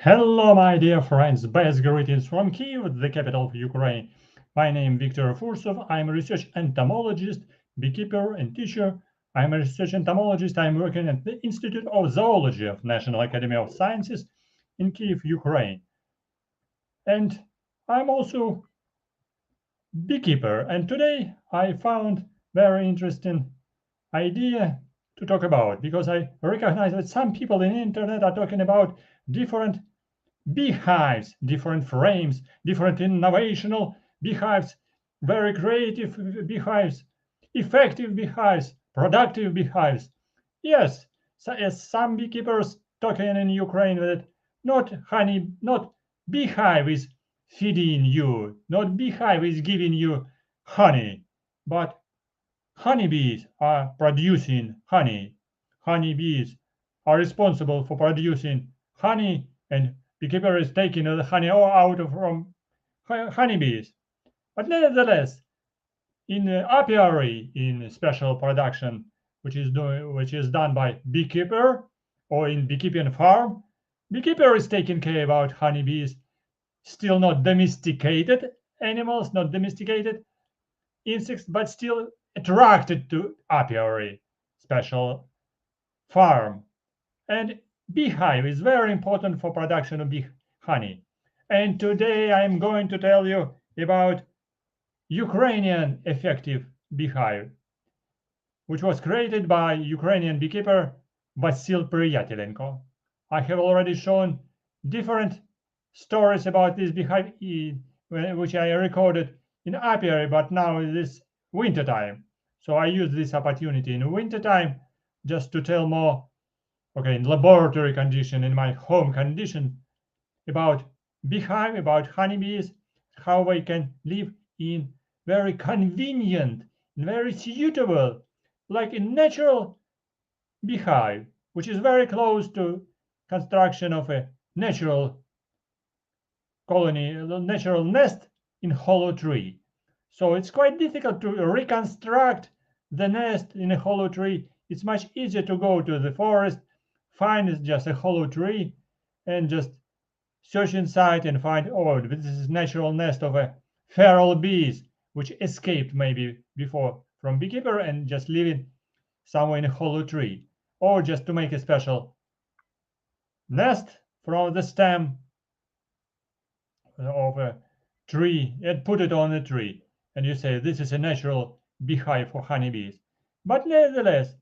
Hello, my dear friends. Best greetings from Kyiv, the capital of Ukraine. My name is Viktor Fursov. I'm a research entomologist, beekeeper, and teacher. I'm a research entomologist. I'm working at the Institute of Zoology of National Academy of Sciences in Kyiv, Ukraine. And I'm also beekeeper. And today I found very interesting idea to talk about because I recognize that some people in the internet are talking about different beehives, different frames, different innovational beehives, very creative beehives, effective beehives, productive beehives. Yes, so as some beekeepers talking in Ukraine that not beehive is feeding you, not beehive is giving you honey, but honeybees are producing honey. Honeybees are responsible for producing honey, and beekeeper is taking the honey out from honeybees. But nevertheless, in apiary, in special production, which is done by beekeeper or in beekeeping farm, beekeeper is taking care about honeybees, still not domesticated animals, not domesticated insects, but still attracted to apiary, special farm. And beehive is very important for production of bee honey. And today I'm going to tell you about Ukrainian effective beehive, which was created by Ukrainian beekeeper Vasyl Priyatelenko. I have already shown different stories about this beehive, which I recorded in apiary, but now it is winter time. So I use this opportunity in winter time just to tell more, okay, in laboratory condition, in my home condition, about beehive, about honeybees, how they can live in very convenient, very suitable, like a natural beehive, which is very close to construction of a natural colony, a natural nest in hollow tree. So it's quite difficult to reconstruct the nest in a hollow tree. It's much easier to go to the forest, find just a hollow tree, and just search inside and find, oh, this is natural nest of a feral bees, which escaped maybe before from beekeeper and just living somewhere in a hollow tree, or just to make a special nest from the stem of a tree and put it on a tree. And you say this is a natural beehive for honeybees. But nevertheless,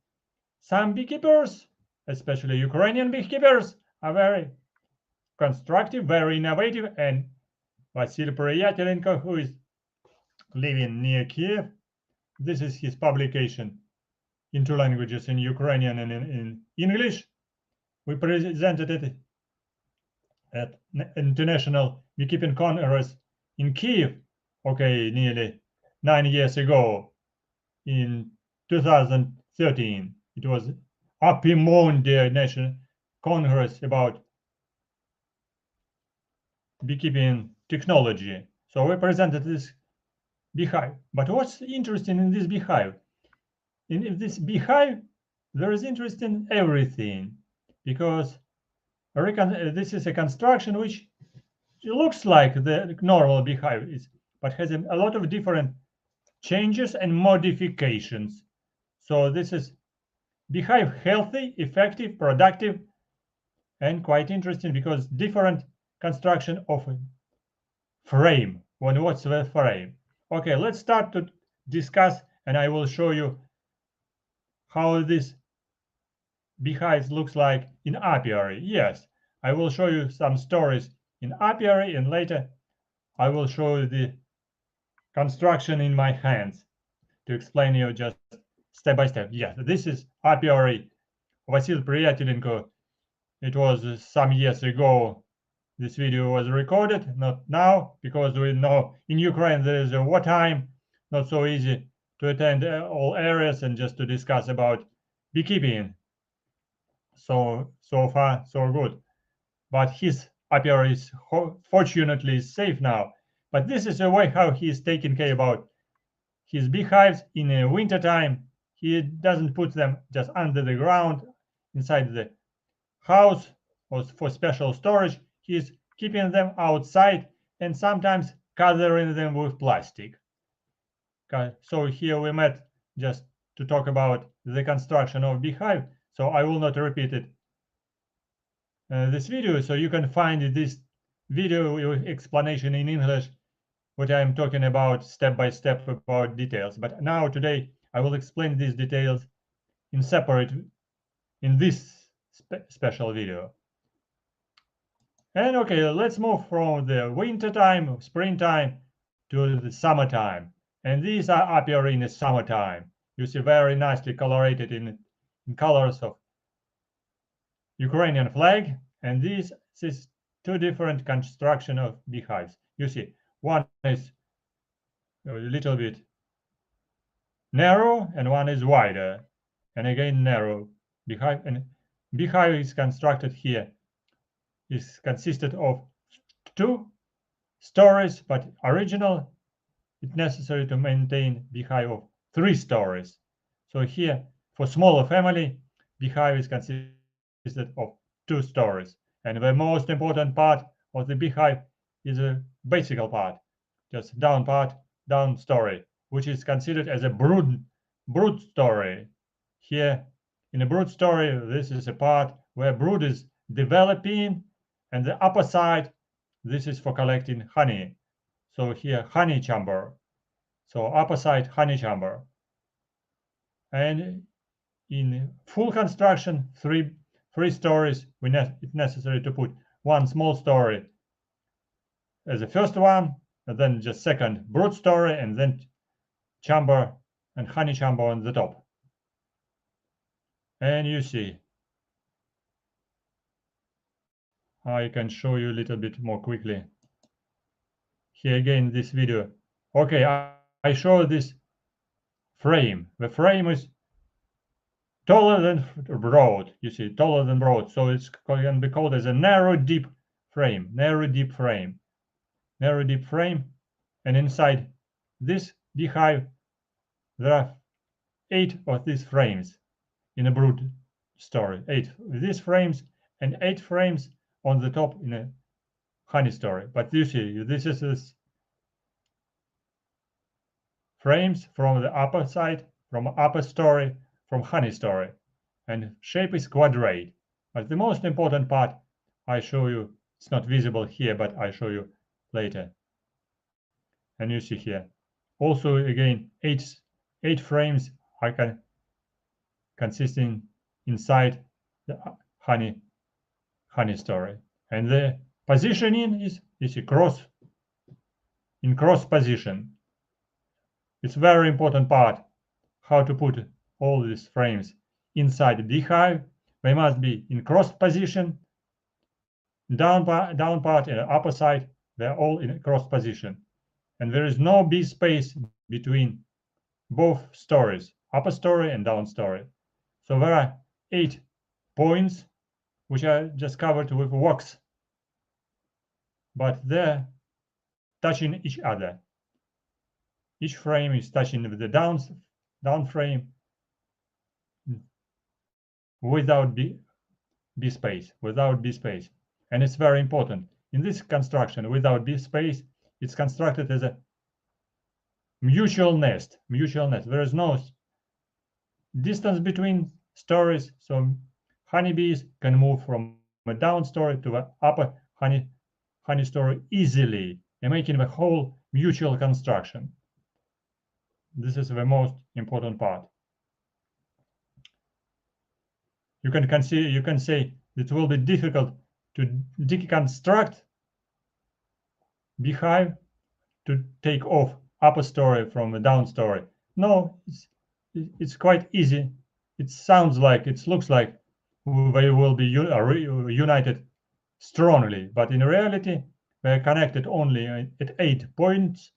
some beekeepers, especially Ukrainian beekeepers, are very constructive, very innovative, and Vasyl Priyatelenko, who is living near Kiev, this is his publication in two languages, in Ukrainian and in English. We presented it at International Beekeeping Congress in Kyiv, okay, nearly 9 years ago, in 2013. It was Apimonde National Congress about beekeeping technology. So we presented this beehive. But what's interesting in this beehive? In this beehive, there is interest in everything, because this is a construction which looks like the normal beehive is, but has a lot of different changes and modifications. So this is beehive healthy, effective, productive, and quite interesting because different construction of a frame. What's the frame? Okay, let's start to discuss, and I will show you how this beehive looks like in apiary. Yes, I will show you some stories in apiary, and later I will show you the construction in my hands to explain you just step by step. Yes, this is apiary Vasyl Priyatelenko. It was some years ago. This video was recorded, not now, because we know in Ukraine there is a wartime, not so easy to attend all areas and just to discuss about beekeeping. So far, so good. But his apiary is fortunately safe now. But this is a way how he is taking care about his beehives in the winter time. He doesn't put them just under the ground inside the house or for special storage. he's keeping them outside and sometimes covering them with plastic. So here we met just to talk about the construction of beehive, so I will not repeat it this video, so you can find this video explanation in English what I'm talking about step by step about details. But now today I will explain these details in separate in this special video. And okay, let's move from the winter time, springtime, to the summertime. And these are appear in the summertime. You see very nicely colorated in colors of Ukrainian flag. And this is two different construction of beehives. You see, one is a little bit narrow and one is wider. And again narrow. Beehive, and beehive is constructed here. Is consisted of 2 stories, but original it's necessary to maintain beehive of 3 stories. So here, for smaller family, beehive is consisted of 2 stories. And the most important part of the beehive is a basic part, just down part, down story, which is considered as a brood story. Here, in a brood story, this is a part where brood is developing, and the upper side, this is for collecting honey. So here, honey chamber. So upper side, honey chamber. And in full construction, three stories, it's necessary to put 1 small story as the first one, and then just second brood story, and then chamber and honey chamber on the top. And you see, I can show you a little bit more quickly. Here again, this video. Okay, I show this frame. The frame is taller than broad. You see, taller than broad. So it can be called as a narrow, deep frame. Narrow, deep frame. Narrow, deep frame. And inside this beehive, there are 8 of these frames in a brood story. 8 of these frames and 8 frames on the top in a honey story. But you see, this is frames from the upper side, from upper story, from honey story, and shape is quadrate. But the most important part I show you, it's not visible here, but I show you later. And you see here, also again, 8 frames are consisting inside the honey story, and the positioning is a cross position. It's very important part how to put all these frames inside the beehive. They must be in cross position. Down part and upper side, they're all in cross position, and there is no bee space between both stories, upper story and down story. So there are 8 points which are just covered with wax, but they're touching each other. Each frame is touching with the down frame without bee space, and it's very important. In this construction, without bee space, it's constructed as a mutual nest. There is no distance between stories, so honeybees can move from a down story to the upper honey story easily, and making the whole mutual construction. This is the most important part. You can say it will be difficult to deconstruct beehive to take off upper story from the down story. No, it's quite easy. It looks like they will be united strongly, but in reality, they are connected only at 8 points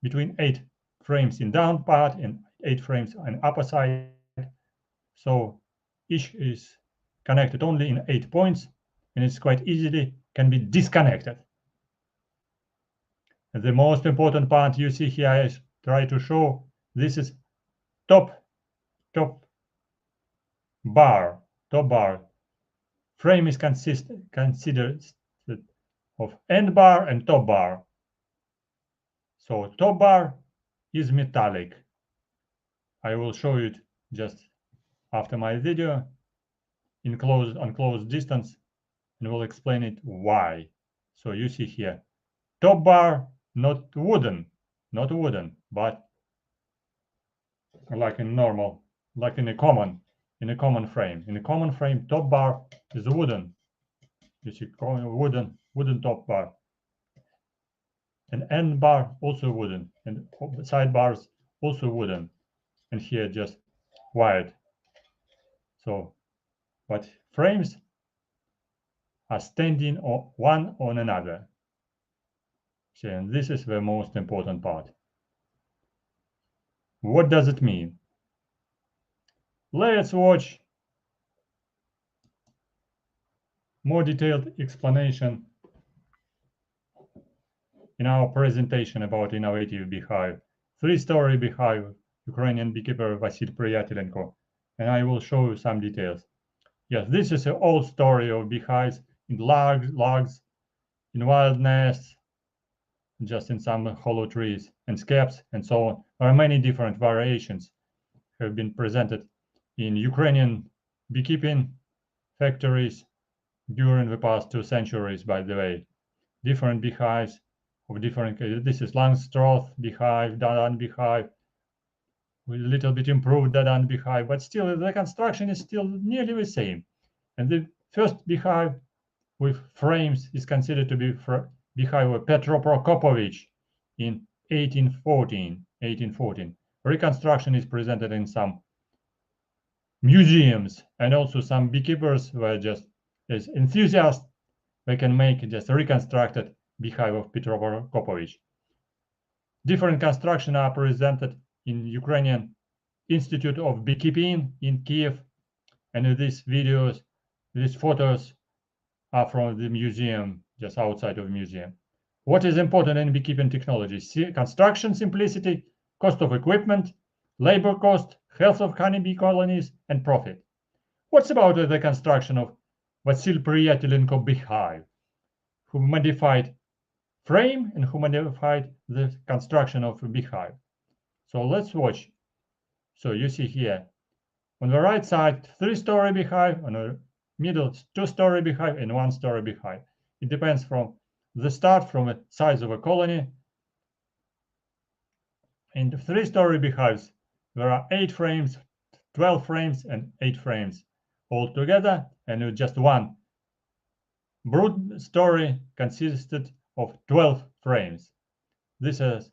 between 8 frames in down part and 8 frames on upper side. So each is connected only in 8 points, and it's quite easily can be disconnected. And the most important part you see here, I try to show, this is top bar. Frame is considered of end bar and top bar. So top bar is metallic. I will show it just after my video on close distance, and will explain it why. So you see here, top bar not wooden, but like in normal, like in a common frame. In a common frame, top bar is wooden. You see, wooden top bar, and end bar also wooden, and side bars also wooden, and here just wired. So, but frames are standing one on another. So, and this is the most important part. What does it mean? Let's watch more detailed explanation in our presentation about innovative beehive. 3-story beehive, Ukrainian beekeeper Vasyl Priyatelenko, and I will show you some details. Yes, this is an old story of beehives in logs, in wild nests, just in some hollow trees and scaps and so on. There are many different variations have been presented in Ukrainian beekeeping factories during the past 2 centuries, by the way. Different beehives of different, this is Langstroth beehive, Dadan beehive, with a little bit improved Dadan beehive, but still the construction is still nearly the same. And the first beehive with frames is considered to be beehive of Petro Prokopovich in 1814. Reconstruction is presented in some museums, and also some beekeepers were just as enthusiasts. They can make just a reconstructed beehive of Petro Prokopovich. Different constructions are presented in Ukrainian Institute of Beekeeping in Kiev, and these videos, these photos are from the museum, just outside of the museum. What is important in beekeeping technology? Construction simplicity, cost of equipment, labor cost, health of honeybee colonies, and profit. What's about the construction of Vasyl Priyatelenko beehive, who modified frame and who modified the construction of a beehive? So let's watch. So you see here, on the right side, 3-story beehive, on the middle, 2-story beehive, and 1-story beehive. It depends from the start, from the size of a colony. In the 3-story beehives, there are 8 frames, 12 frames, and 8 frames all together, and just one brood story consisted of 12 frames. This is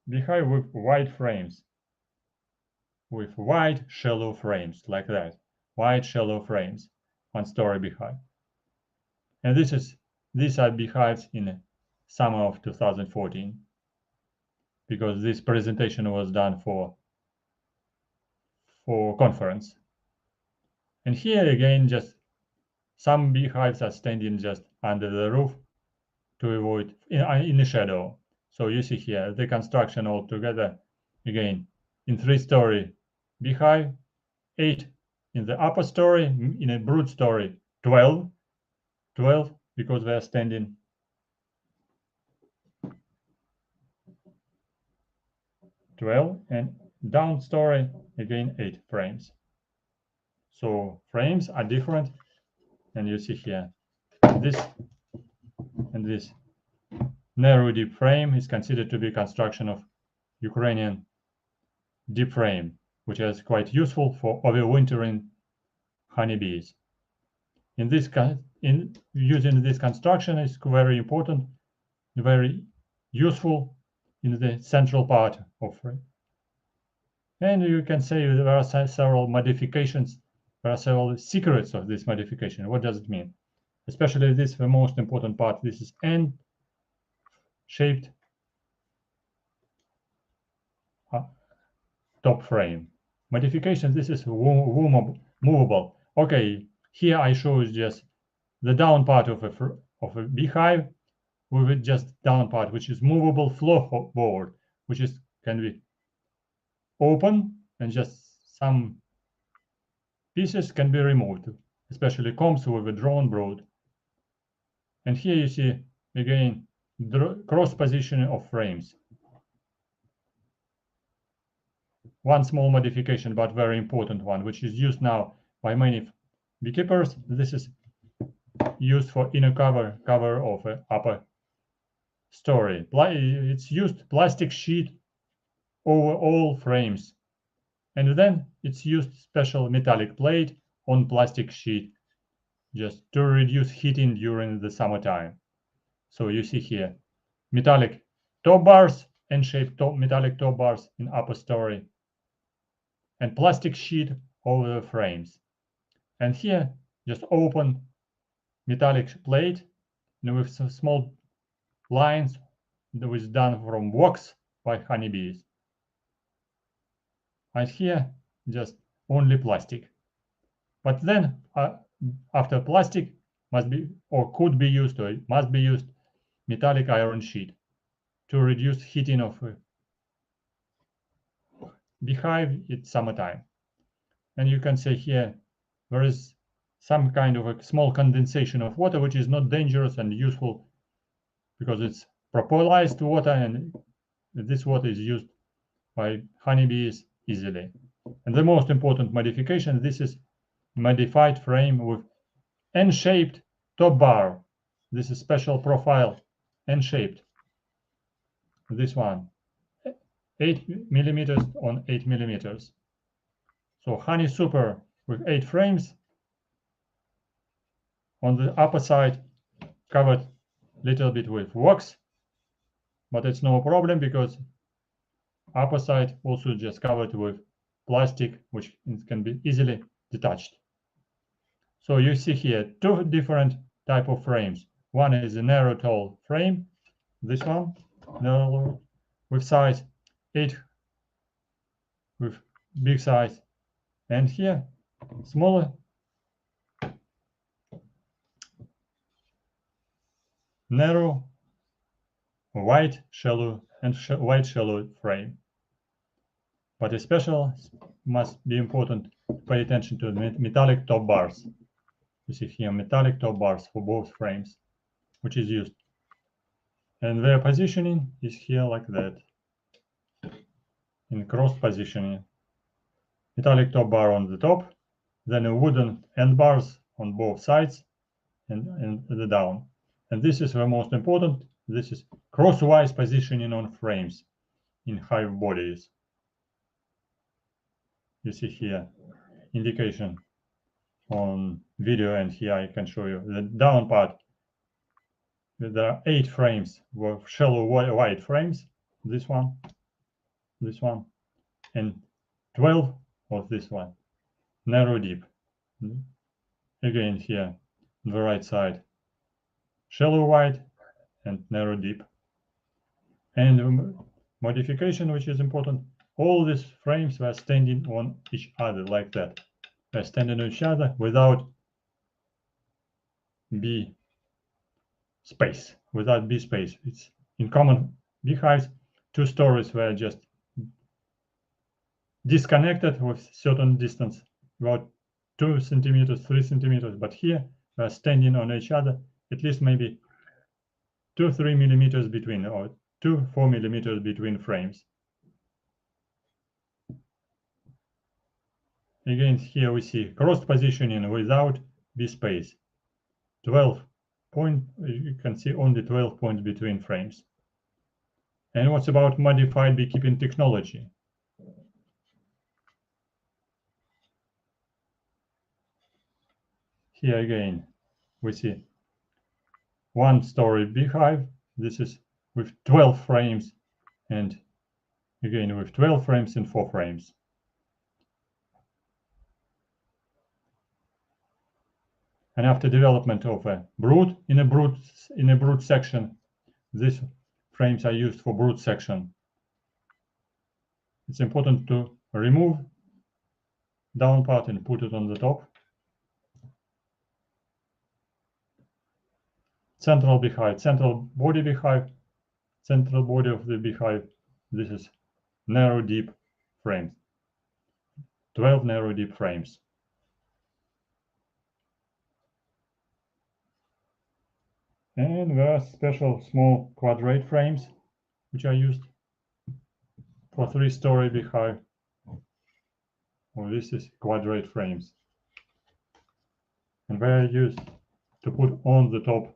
beehive with wide frames, with wide, shallow frames, like that. Wide, shallow frames, 1-story beehive. And these are beehives in summer of 2014, because this presentation was done for conference. And here again, just some beehives are standing just under the roof to avoid in the shadow. So you see here the construction all together, again in 3-story beehive, 8 in the upper story, in a brood story 12 because they are standing. And down story again 8 frames. So frames are different, and you see here this and this narrow deep frame is considered to be construction of Ukrainian deep frame, which is quite useful for overwintering honeybees. In using this construction is very important, very useful in the central part of frame. And you can say there are several modifications. There are several secrets of this modification. What does it mean? Especially this, the most important part. This is N-shaped top frame. Modification, this is movable. Okay, here I show you just the down part of a beehive with just down part, which is movable floorboard, which can be open, and just some pieces can be removed, especially combs with a drawn brood. And here you see again cross positioning of frames. One small modification, but very important one, which is used now by many beekeepers. This is used for inner cover of an upper story. It's used plastic sheet over all frames, and then it's used special metallic plate on plastic sheet just to reduce heating during the summertime. So you see here metallic top bars, N-shaped metallic top bars in upper story, and plastic sheet over the frames. And here just open metallic plate with some small lines that was done from wax by honeybees. And here just only plastic. But then after plastic must be or could be used or must be used metallic iron sheet to reduce heating of a beehive in summertime. And you can see here there is some kind of a small condensation of water, which is not dangerous and useful because it's propolized water, and this water is used by honeybees easily. And the most important modification, this is modified frame with N-shaped top bar. This is special profile, N-shaped. This one, 8 millimeters on 8 millimeters. So Honey Super with 8 frames. On the upper side, covered little bit with wax, but it's no problem because upper side also just covered with plastic, which can be easily detached. So you see here two different type of frames. One is a narrow tall frame, this one, narrow with size 8 with big size, and here smaller narrow white shallow and white shallow frame. But especially must be important to pay attention to the metallic top bars. You see here metallic top bars for both frames, which is used. And their positioning is here like that, in cross positioning. Metallic top bar on the top, then a wooden end bars on both sides and the down. And this is the most important. This is crosswise positioning on frames in hive bodies. You see here indication on video, and here I can show you the down part. There are 8 frames with shallow wide frames, this one, and 12 of this one, narrow deep. Again here, on the right side, shallow wide and narrow deep. And modification, which is important, all these frames were standing on each other like that. They're standing on each other without bee space, It's in common beehives, 2 stories were just disconnected with certain distance, about 2 centimeters, 3 centimeters, but here they're standing on each other, at least maybe 2-3 millimeters between, or 2-4 millimeters between frames. Again, here we see cross positioning without bee space. 12 point, you can see only 12 points between frames. And what's about modified beekeeping technology? Here again, we see 1-story beehive. This is with 12 frames, and again with 12 frames and 4 frames. And after development of a brood in a brood section, these frames are used for brood section. It's important to remove down part and put it on the top. Central beehive, central body beehive, central body of the beehive. This is narrow deep frames, 12 narrow deep frames. And there are special small quadrate frames which are used for 3-story beehive. Well, this is quadrate frames. And they are used to put on the top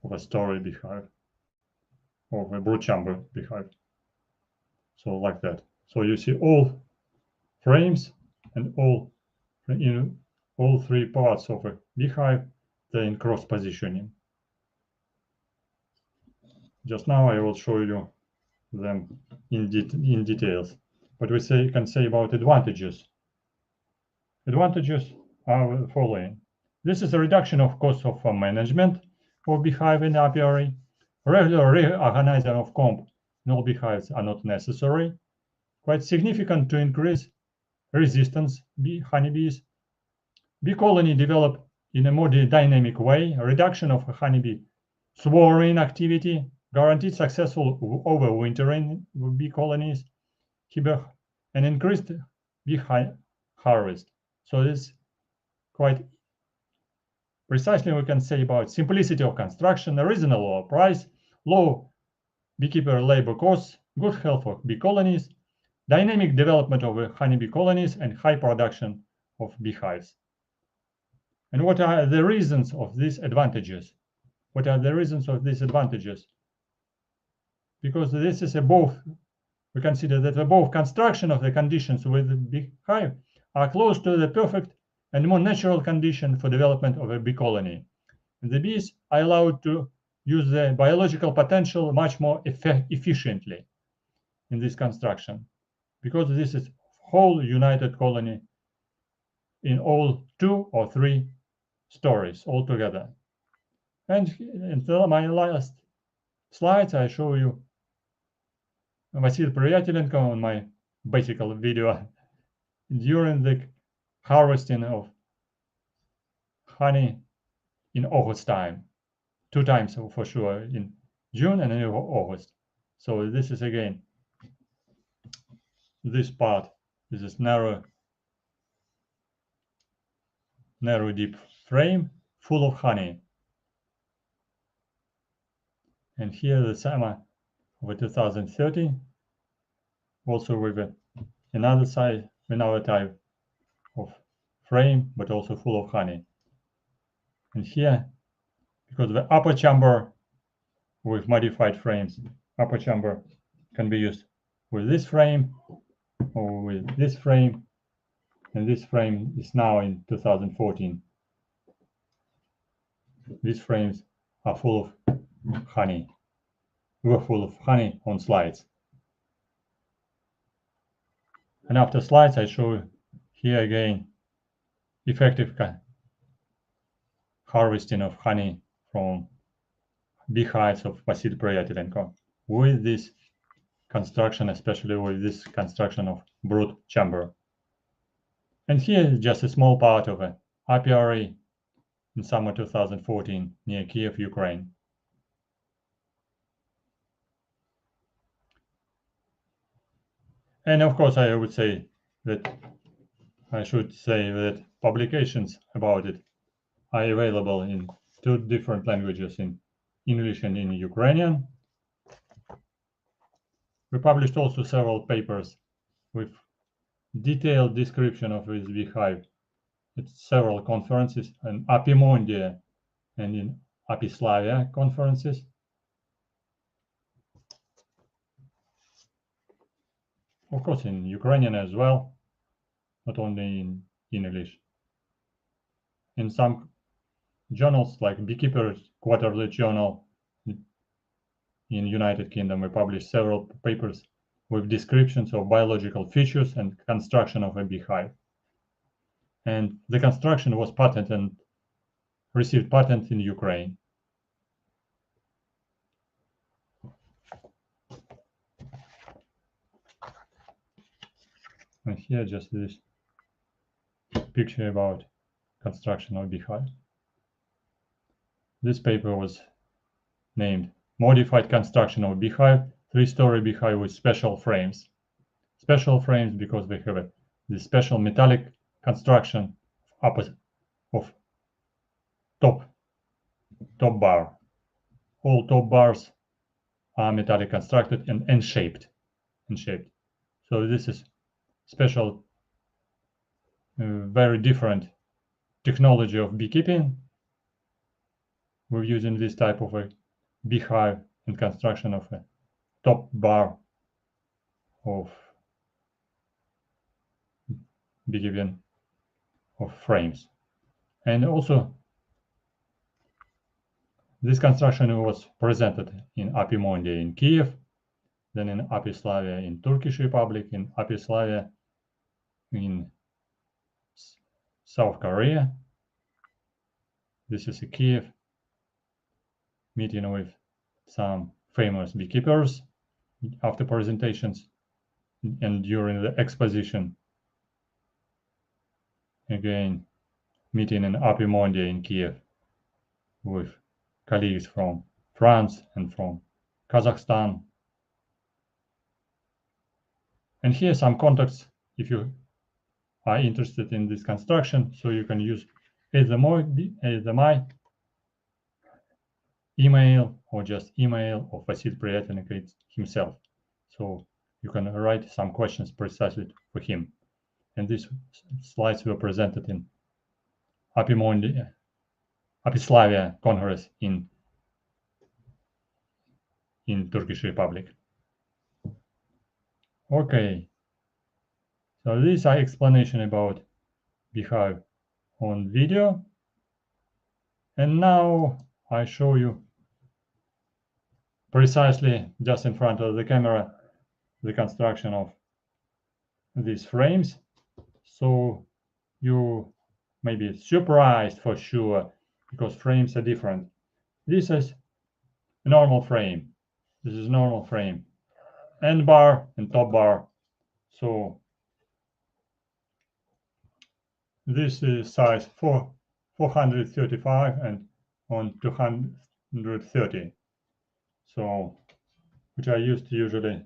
of a story beehive or a brood chamber beehive. So like that. So you see all frames and all 3 parts of a beehive, they're in cross positioning. Just now I will show you them in details. But we can say about advantages. Advantages are the following. This is a reduction of cost of management for beehive in apiary. Regular reorganization of comb in all beehives are not necessary. Quite significant to increase resistance honeybees. Bee colony develop in a more dynamic way. A reduction of honeybee swarming activity, guaranteed successful overwintering bee colonies, and increased bee harvest. So this quite precisely we can say about simplicity of construction, a reasonable price, low beekeeper labor costs, good health of bee colonies, dynamic development of honeybee colonies, and high production of beehives. And what are the reasons of these advantages? What are the reasons of these advantages? Because this is both, we consider that both construction of the conditions with the beehive are close to the perfect and more natural condition for development of a bee colony. And the bees are allowed to use their biological potential much more efficiently in this construction, because this is whole united colony in all 2 or 3 stories altogether. And in my last slides, I show you Vasyl Priyatelenko on my basic video during the harvesting of honey in August time, 2 times for sure, in June and in August. So this is again this part. This is narrow deep frame full of honey. And here the summer of 2013, also with another type of frame, but also full of honey. And here, because the upper chamber with modified frames, upper chamber can be used with this frame or with this frame, and this frame is now in 2014. These frames are full of honey. We're full of honey on slides. And after slides, I show you here again effective harvesting of honey from beehives of Vasyl Priyatelenko with this construction, especially with this construction of brood chamber. And here is just a small part of an apiary in summer 2014 near Kyiv, Ukraine. And of course, I should say that publications about it are available in 2 different languages, in English and in Ukrainian. We published also several papers with detailed description of this beehive at several conferences, in Apimondia and in Apislavia conferences. Of course, in Ukrainian as well, not only in English. In some journals like Beekeeper's Quarterly Journal in United Kingdom, we published several papers with descriptions of biological features and construction of a beehive. And the construction was patented, received patent in Ukraine. And here just this picture about construction of beehive. This paper was named Modified Construction of Beehive, 3-story beehive with special frames. Special frames because they have this special metallic construction of top bar. All top bars are metallic constructed and shaped. So this is special, very different technology of beekeeping. We're using this type of a beehive and construction of a top bar of beekeeping of frames. And also this construction was presented in Apimondia in Kiev, then in Apislavia in Turkish Republic, in Apislavia in South Korea. This is a Kiev meeting with some famous beekeepers after presentations and during the exposition. Again, meeting in Apimondia in Kiev with colleagues from France and from Kazakhstan. And here some contacts if you are interested in this construction, so you can use either my email or just email of Vasyl Priyatelenko himself. So you can write some questions precisely for him. And these slides were presented in Apislavia Congress in Turkish Republic. Okay, so these are explanation about beehive on video. And now I show you precisely just in front of the camera the construction of these frames. So you may be surprised for sure, because frames are different. This is a normal frame. This is normal frame. End bar and top bar. So this is size 435 and on 230. So which I used usually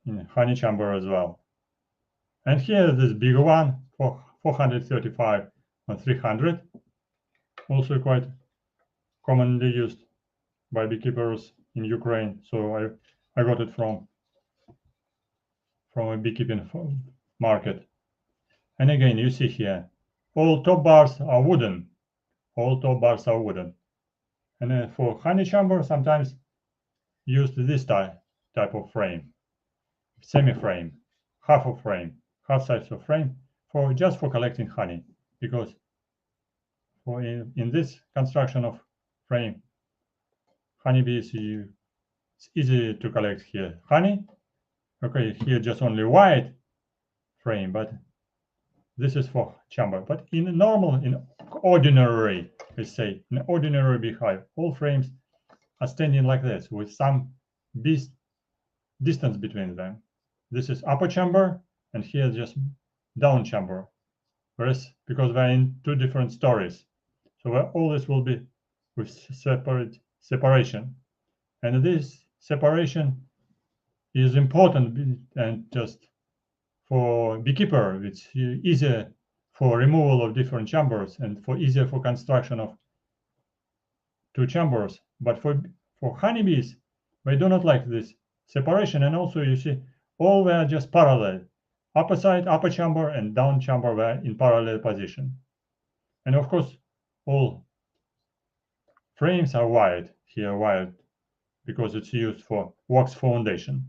in honey chamber as well. And here this bigger one for 435 on 300, also quite commonly used by beekeepers in Ukraine. So I got it from a beekeeping market. And again, you see here, all top bars are wooden. All top bars are wooden. And then for honey chamber, sometimes used this type of frame, semi-frame, half size of frame, for just for collecting honey, because for in this construction of frame, honeybees, it's easy to collect here honey. Okay, here just only white frame, but this is for chamber. But in ordinary, let's say, in ordinary beehive, all frames are standing like this with some distance between them. This is upper chamber, and here just down chamber. Whereas, because they're in two different stories, so all this will be with separation. And this separation is important, and just for beekeeper, it's easier for removal of different chambers and easier for construction of two chambers. But for honeybees, they do not like this separation. And also you see, all they are just parallel. Upper side, upper chamber, and down chamber were in parallel position. And of course, all frames are wired, here wired, because it's used for wax foundation.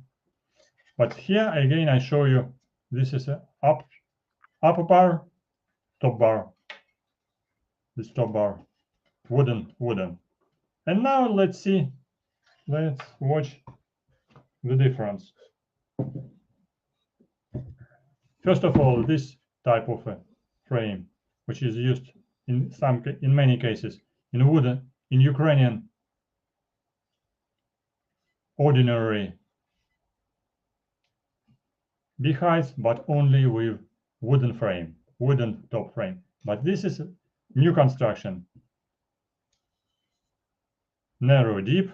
But here again, I show you, this is a upper bar, top bar. This top bar, wooden. And now let's watch the difference. First of all, this type of a frame, which is used in many cases in wooden, in Ukrainian ordinary beehives, but only with wooden frame, wooden top frame. But this is a new construction, narrow deep,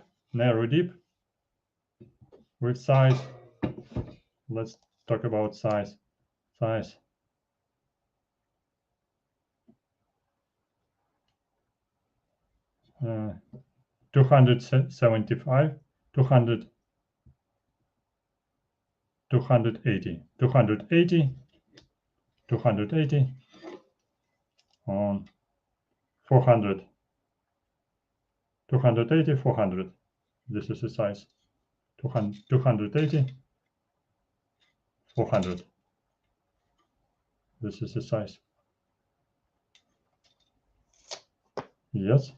with size. Let's talk about size 275, 200, 280, 280, 280 on 400, 280, 400. This is the size. 280, 400. This is the size. Yes.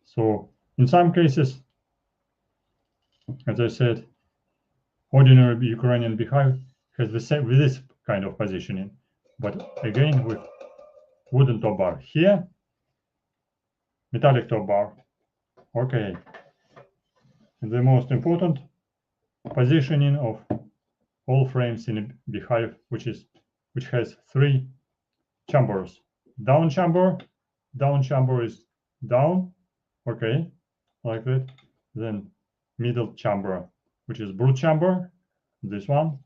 So in some cases, as I said, ordinary Ukrainian beehive has the same with this kind of positioning, but again with wooden top bar. Here, metallic top bar. Okay. And the most important positioning of all frames in a beehive, which has 3 chambers. Down chamber is down, okay, like that. Then middle chamber, which is brood chamber, this one.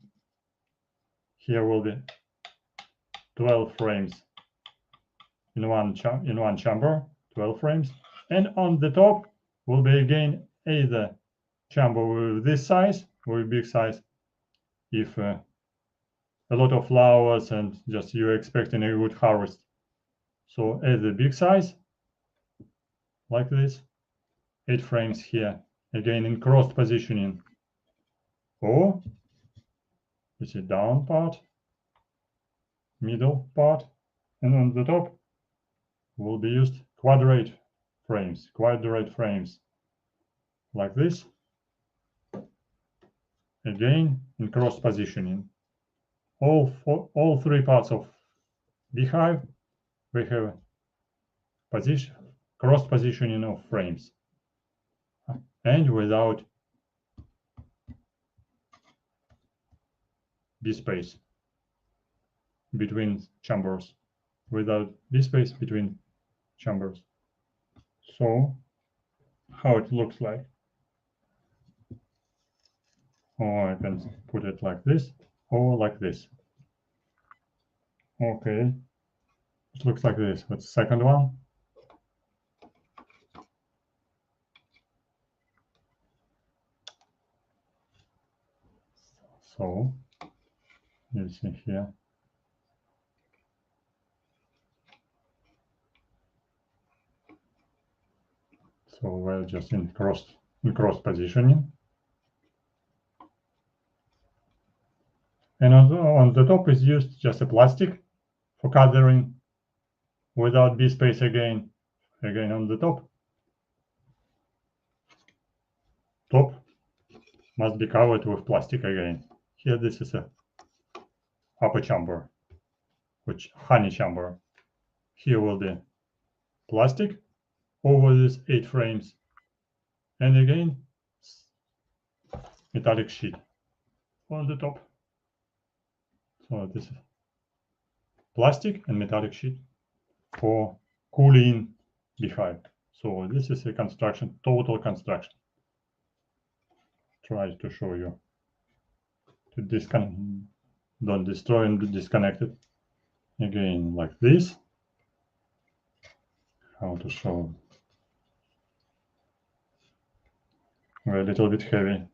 Here will be 12 frames in one chamber, 12 frames, and on the top will be again either chamber with this size, with big size, if a lot of flowers and just you're expecting a good harvest. So either big size, like this, 8 frames here, again in crossed positioning, or you see down part, middle part, and on the top will be used quadrate frames, like this, again in cross positioning. All 3 parts of beehive, we have cross positioning of frames, and without bee space between chambers, So how it looks like. Or I can put it like this, or like this. Okay, it looks like this. What's the second one? So you see here. So we're just in cross positioning. And on the top is used just a plastic for covering without bee space again on the top. Top must be covered with plastic again. Here this is a upper chamber, which honey chamber. Here will be plastic over these 8 frames, and again metallic sheet on the top. So this is plastic and metallic sheet for cooling beehive. So this is a construction, total construction. Try to show you. To disconnect, don't destroy and disconnect it. Again, like this. How to show? We're a little bit heavy.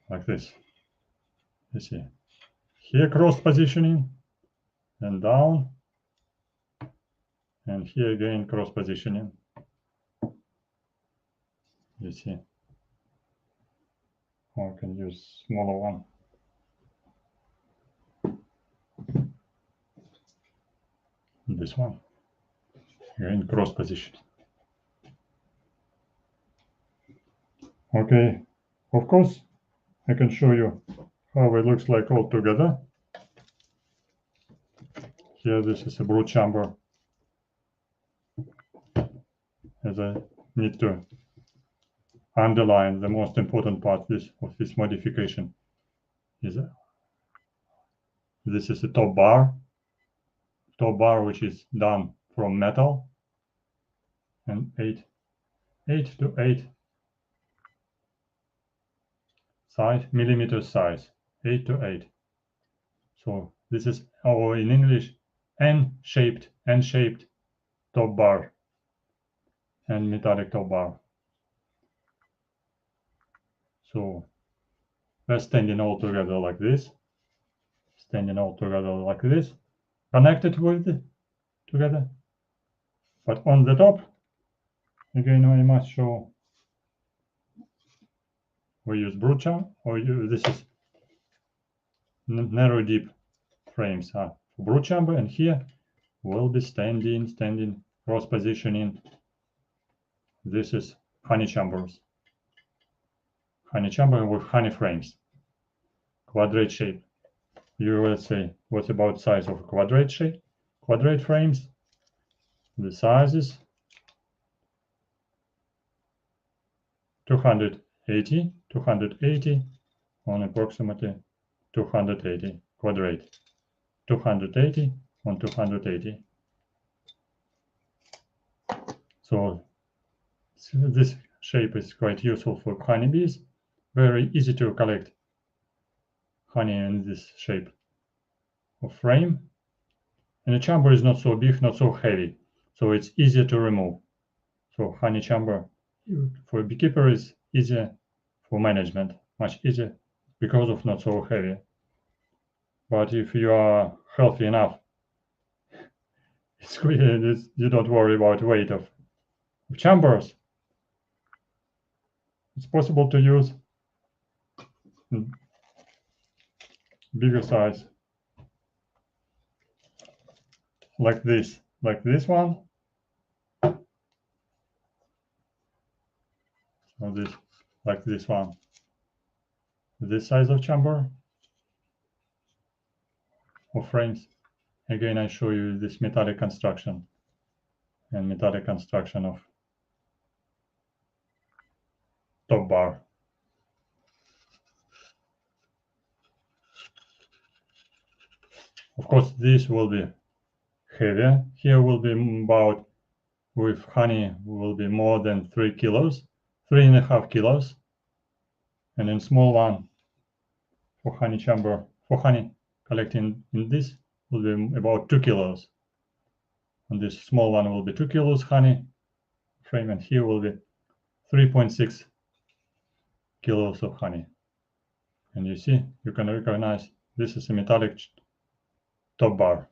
Like this. You see. Here cross positioning and down. And here again cross positioning. You see. Or I can use smaller one. This one. Again cross position. Okay. Of course, I can show you how it looks like all together. Here this is a brood chamber. As I need to underline the most important part of this modification is this is a top bar which is done from metal, and 8 to 8 millimeter size, 8 to 8. So this is, or in English, N-shaped top bar and metallic top bar. So they're standing all together like this, connected with together. But on the top, again, I must show we use brood chamber, or this is narrow deep frames are for brood chamber, and here will be standing cross positioning. This is honey chambers. Honey chamber with honey frames, quadrate shape. You will say, what about size of quadrate shape? Quadrate frames, the size is 280 on approximately 280 quadrate. 280 on 280. So this shape is quite useful for honeybees. Very easy to collect honey in this shape of frame. And the chamber is not so big, not so heavy, so it's easier to remove. So honey chamber for a beekeeper is easier for management, much easier because of not so heavy. But if you are healthy enough, you don't worry about weight of chambers. It's possible to use bigger size, like this one, or this, like this one. This size of chamber or frames. Again, I show you this metallic construction and metallic construction of top bar. Of course, this will be heavier. Here will be about, with honey, will be more than 3 kilos, 3.5 kilos. And in small one, for honey chamber, for honey collecting in this, will be about 2 kilos. And this small one will be 2 kilos honey frame, and here will be 3.6 kilos of honey. And you see, you can recognize this is a metallic top bar.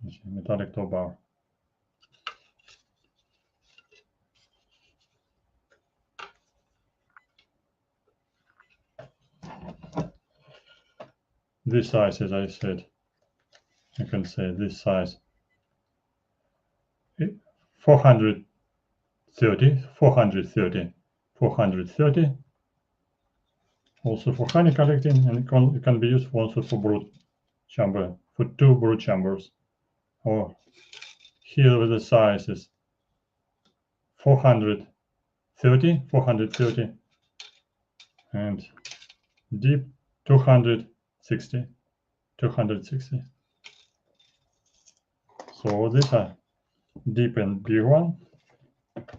You see, metallic top bar. This size, as I said, you can say this size 430. Also for honey collecting, and it can be used also for brood chamber, for 2 brood chambers. Or here with the size is 430, and deep 260. So these are deep and big one,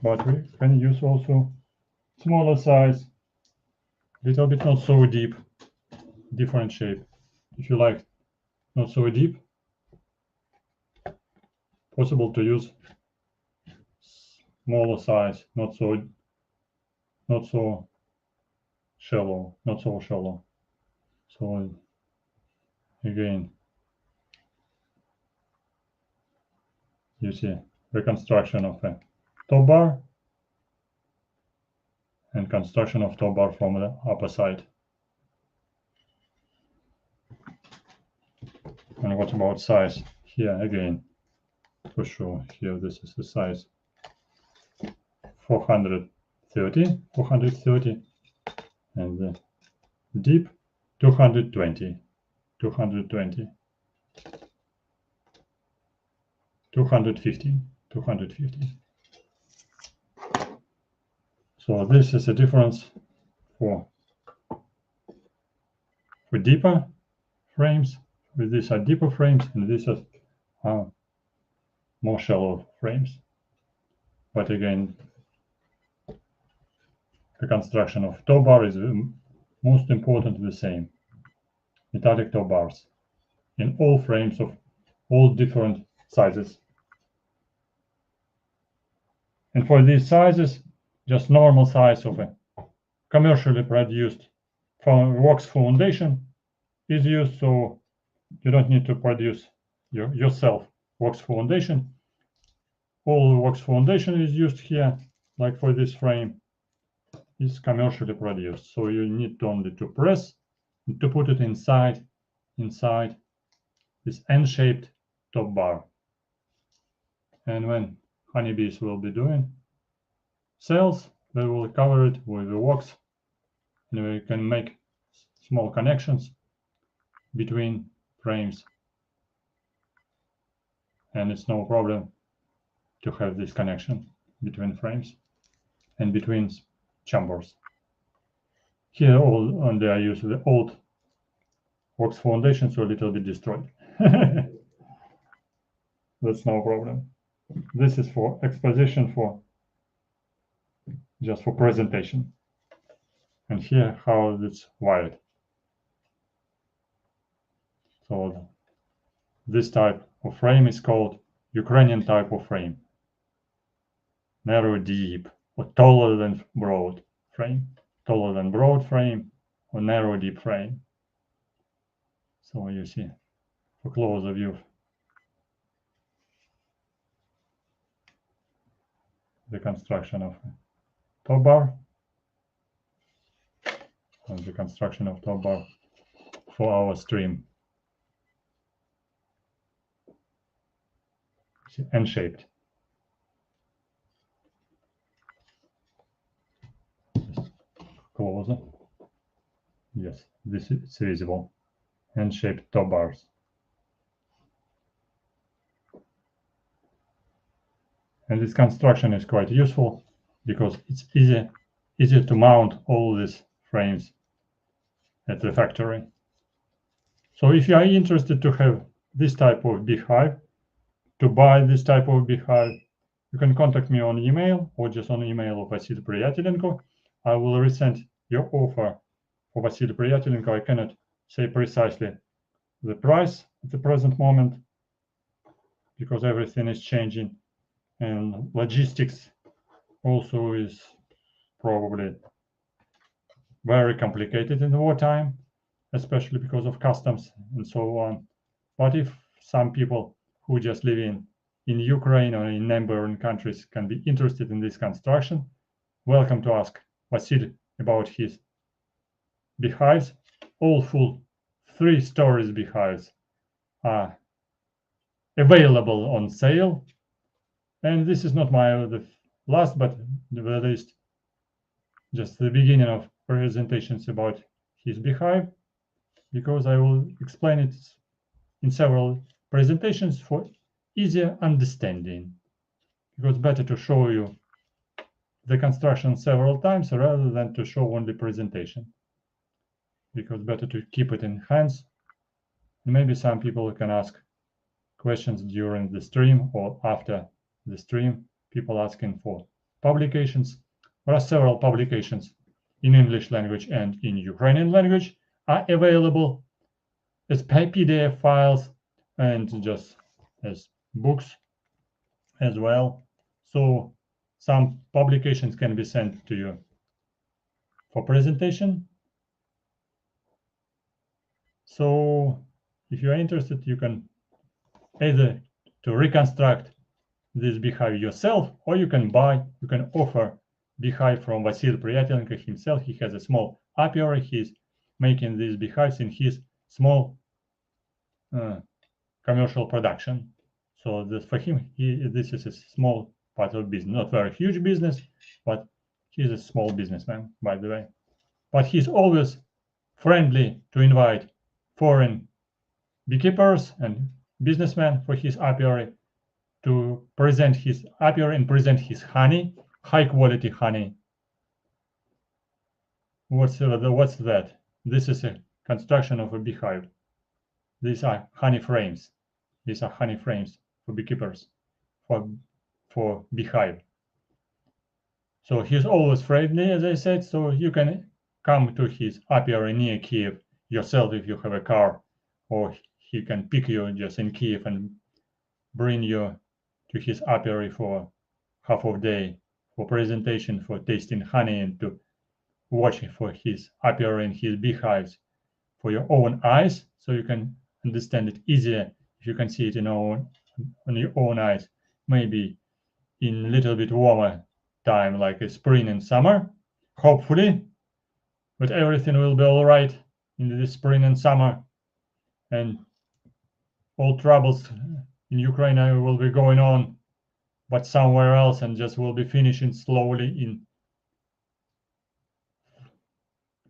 but we can use also smaller size, little bit not so deep, different shape. If you like not so deep, possible to use smaller size, not so shallow. So again, you see reconstruction of a top bar and construction of top bar from the upper side. And what about size? Here again, for sure, here this is the size 430, and the deep 220. So this is a difference for deeper frames. With these are deeper frames, and these are more shallow frames. But again, the construction of top bar is most important, the same. Metallic top bars in all frames of all different sizes. And for these sizes, just normal size of a commercially produced wax foundation is used, so you don't need to produce yourself wax foundation. All wax foundation is used here, like for this frame, is commercially produced. So you need only to press to put it inside this N-shaped top bar. And when honeybees will be doing cells, they will cover it with the wax, and we can make small connections between frames. And it's no problem to have this connection between frames and between chambers. Here only I use the old wax foundation, so a little bit destroyed. That's no problem. This is for exposition, just for presentation. And here how it's wired. So this type of frame is called Ukrainian type of frame. Narrow, deep, or taller than broad frame. Taller than broad frame or narrow, deep frame. So you see, for closer view, the construction of top bar and the construction of top bar for our stream. N-shaped. Closer. Yes, this is visible. N-shaped top bars. And this construction is quite useful because it's easy to mount all these frames at the factory. So if you are interested to have this type of beehive, to buy this type of beehive, you can contact me on email or just on email of Vasyl Priyatelenko. I will resend your offer for Vasyl Priyatelenko. I cannot say precisely the price at the present moment because everything is changing, and logistics also is probably very complicated in wartime, especially because of customs and so on. But if some people who just live in Ukraine or in neighboring countries can be interested in this construction, welcome to ask Vasyl about his beehives. All full 3 stories beehives are available on sale. And this is not the last, but the least, just the beginning of presentations about his beehive, because I will explain it in several presentations for easier understanding. Because better to show you the construction several times rather than to show only presentation. Because better to keep it in hands. And maybe some people can ask questions during the stream or after the stream, people asking for publications. There are several publications in English language and in Ukrainian language are available as PDF files and just as books as well. So some publications can be sent to you for presentation. So if you are interested, you can either to reconstruct this beehive yourself, or you can offer beehive from Vasyl Priyatelenko himself. He has a small apiary. He's making these beehives in his small commercial production. So this for him, this is a small part of business, not very huge business, but he's a small businessman, by the way. But he's always friendly to invite foreign beekeepers and businessmen for his apiary to present his apiary and present his honey, high quality honey. What's that? This is a construction of a beehive. These are honey frames. These are honey frames for beekeepers, for beehive. So he's always friendly, as I said. So you can come to his apiary near Kiev yourself if you have a car, or he can pick you just in Kiev and bring you to his apiary for half of day for presentation, for tasting honey, and to watch for his apiary and his beehives for your own eyes, so you can understand it easier if you can see it on your own eyes, maybe in a little bit warmer time like a spring and summer, hopefully, but everything will be all right in the spring and summer, and all troubles in Ukraine will be going on, but somewhere else, and just will be finishing slowly in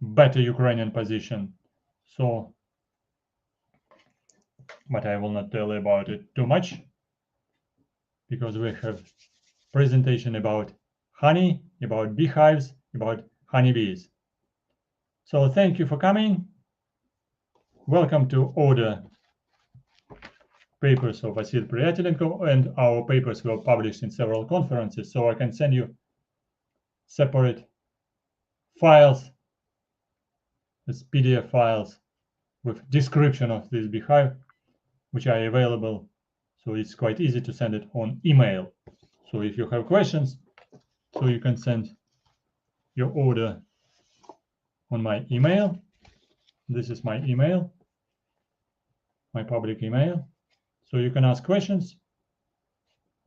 better Ukrainian position. So, but I will not tell about it too much, because we have presentation about honey, about beehives, about honeybees. So thank you for coming. Welcome to order papers of Vasyl Priyatelenko, and our papers were published in several conferences, so I can send you separate files as PDF files with description of this beehive, which are available, so it's quite easy to send it on email. So if you have questions, so you can send your order on my email. This is my email, my public email. So you can ask questions,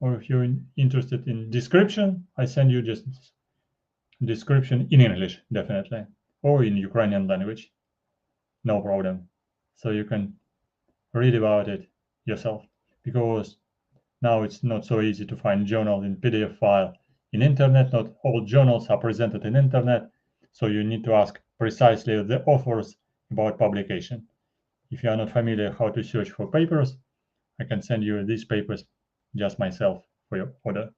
or if you're interested in description, I send you just description in English, definitely, or in Ukrainian language, no problem. So you can read about it yourself, because now it's not so easy to find journal in PDF file in internet. Not all journals are presented in internet, so you need to ask precisely the authors about publication. If you are not familiar how to search for papers, I can send you these papers just myself for your order.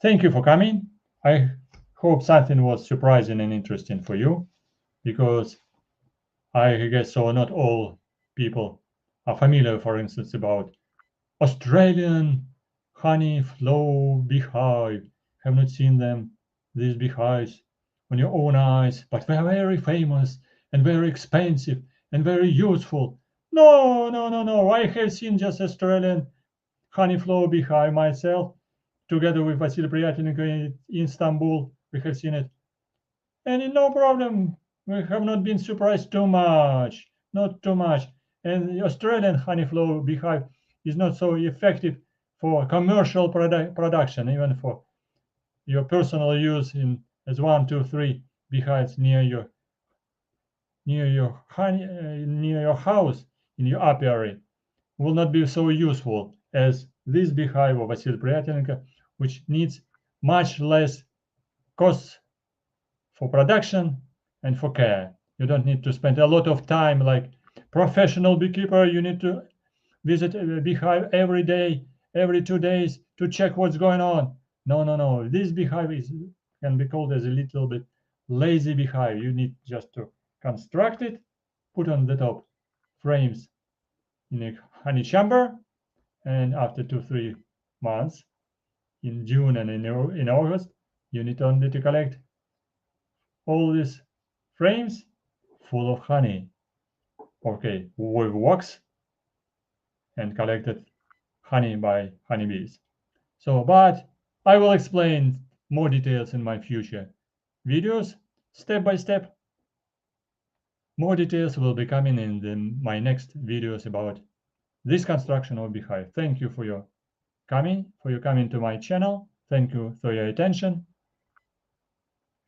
Thank you for coming. I hope something was surprising and interesting for you, because I guess so not all people are familiar, for instance, about Australian honey flow beehive. Have not seen them, these beehives, on your own eyes, but they are very famous and very expensive and very useful. No, no, no, no. I have seen just Australian honey flow beehive myself, together with Vasyl Priyatelenko in Istanbul. We have seen it, and no problem. We have not been surprised too much, not too much. And the Australian honey flow beehive is not so effective for commercial production, even for your personal use in as 1, 2, 3 beehives near your honey near your house in your apiary will not be so useful as this beehive of Vasyl Priyatelenko, which needs much less costs for production and for care. You don't need to spend a lot of time like professional beekeeper. You need to visit a beehive every day, every 2 days to check what's going on. No, no, no. This beehive can be called as a little bit lazy beehive. You need just to construct it, put on the top frames in a honey chamber, and after 2-3 months, in June and in August, you need only to collect all these frames full of honey, okay, with wax and collected honey by honeybees. So, but I will explain more details in my future videos, step by step. More details will be coming in my next videos about this construction of beehive. Thank you for your coming to my channel. Thank you for your attention.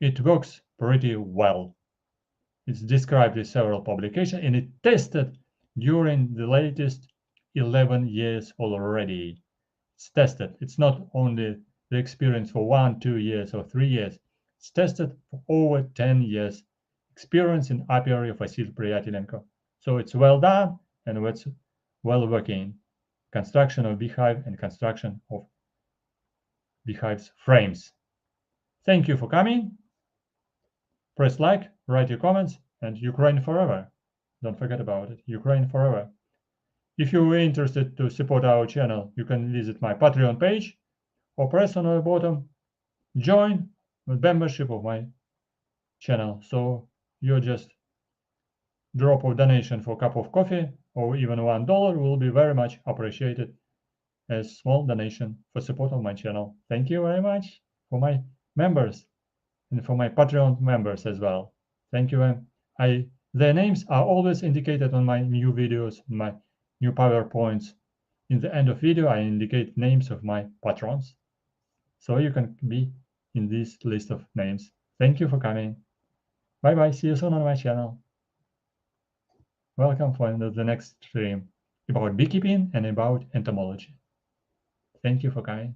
It works pretty well. It's described in several publications, and it tested during the latest 11 years already. It's tested. It's not only the experience for 1, 2 years or 3 years. It's tested for over 10 years experience in apiary of Vasyl Priyatelenko. So it's well done, and it's well working. Construction of beehive and construction of beehives frames. Thank you for coming. Press like, write your comments, and Ukraine forever. Don't forget about it. Ukraine forever. If you are interested to support our channel, you can visit my Patreon page or press on the bottom join with membership of my channel. So you just drop a donation for a cup of coffee or even $1 will be very much appreciated, a small donation for support of my channel. Thank you very much for my members and for my Patreon members as well. Thank you. Their names are always indicated on my new videos, my new PowerPoints. In the end of video, I indicate names of my patrons, so you can be in this list of names. Thank you for coming. Bye-bye. See you soon on my channel. Welcome for the next stream about beekeeping and about entomology. Thank you for coming.